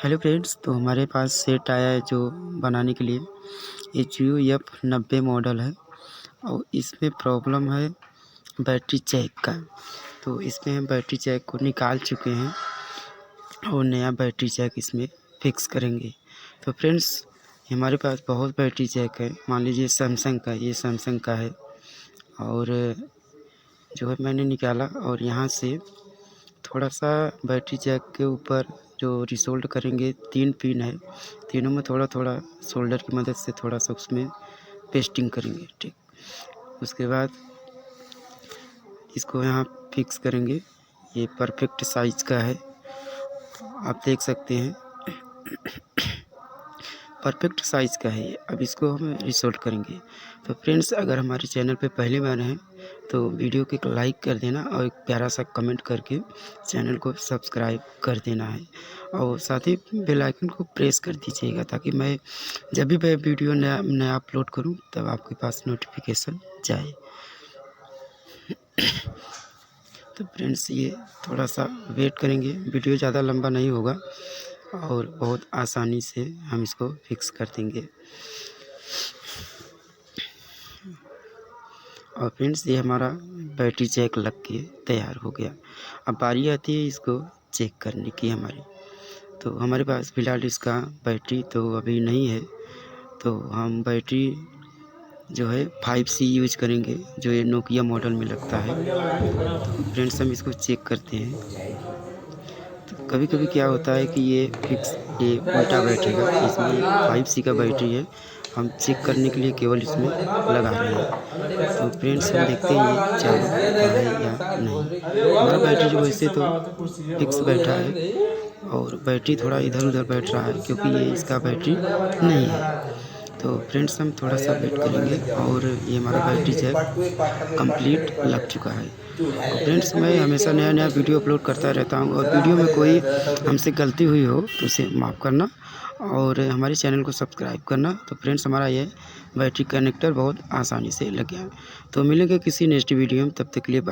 Hello friends, तो हमारे पास set आया है जो बनाने के लिए। ये जियो F90 मॉडल है और इसमें प्रॉब्लम है बैटरी जैक का। तो इसमें हम बैटरी जैक को निकाल चुके हैं और नया बैटरी जैक इसमें फिक्स करेंगे। तो फ्रेंड्स, हमारे पास बहुत बैटरी जैक है। मान लीजिए सैमसंग का, ये सैमसंग का है और जो है मैंने निकाला और यहाँ से थोड़ा सा बैटरी जैक के ऊपर जो रिसोल्ड करेंगे 3 पिन है, तीनों में थोड़ा थोड़ा सोल्डर की मदद से थोड़ा सा उसमें पेस्टिंग करेंगे। ठीक, उसके बाद इसको यहाँ फिक्स करेंगे। ये परफेक्ट साइज का है, आप देख सकते हैं परफेक्ट साइज़ का है ये। अब इसको हम रिसोल्ड करेंगे। तो फ्रेंड्स, अगर हमारे चैनल पे पहली बार हैं तो वीडियो को एक लाइक कर देना और एक प्यारा सा कमेंट करके चैनल को सब्सक्राइब कर देना है और साथ ही बेल आइकन को प्रेस कर दीजिएगा ताकि मैं जब भी मैं वीडियो नया अपलोड करूं तब आपके पास नोटिफिकेशन जाए। तो फ्रेंड्स, ये थोड़ा सा वेट करेंगे, वीडियो ज़्यादा लंबा नहीं होगा और बहुत आसानी से हम इसको फिक्स कर देंगे। और फ्रेंड्स, ये हमारा बैटरी जैक लग के तैयार हो गया। अब बारी आती है इसको चेक करने की हमारी। तो हमारे पास फ़िलहाल इसका बैटरी तो अभी नहीं है, तो हम बैटरी जो है 5C यूज करेंगे, जो ये नोकिया मॉडल में लगता है। तो फ्रेंड्स, हम इसको चेक करते हैं। तो कभी कभी क्या होता है कि ये उल्टा बैठेगा। इसमें 5C का बैटरी है, हम चेक करने के लिए केवल इसमें लगा रहे हैं। तो फ्रेंड्स, हम देखते हैं ये चालू होता है या नहीं। हमारा बैटरी जो वैसे तो फिक्स बैठा है और बैटरी थोड़ा इधर उधर बैठ रहा है क्योंकि ये इसका बैटरी नहीं है। तो फ्रेंड्स, हम थोड़ा सा वेट करेंगे और ये हमारा बैटरी जैक कंप्लीट लग चुका है। और फ्रेंड्स, मैं हमेशा नया नया वीडियो अपलोड करता रहता हूँ और वीडियो में कोई हमसे गलती हुई हो तो उसे माफ़ करना और हमारे चैनल को सब्सक्राइब करना। तो फ्रेंड्स, हमारा ये बैटरी कनेक्टर बहुत आसानी से लग गया। तो मिलेंगे किसी नेक्स्ट वीडियो में, तब तक के लिए बाय।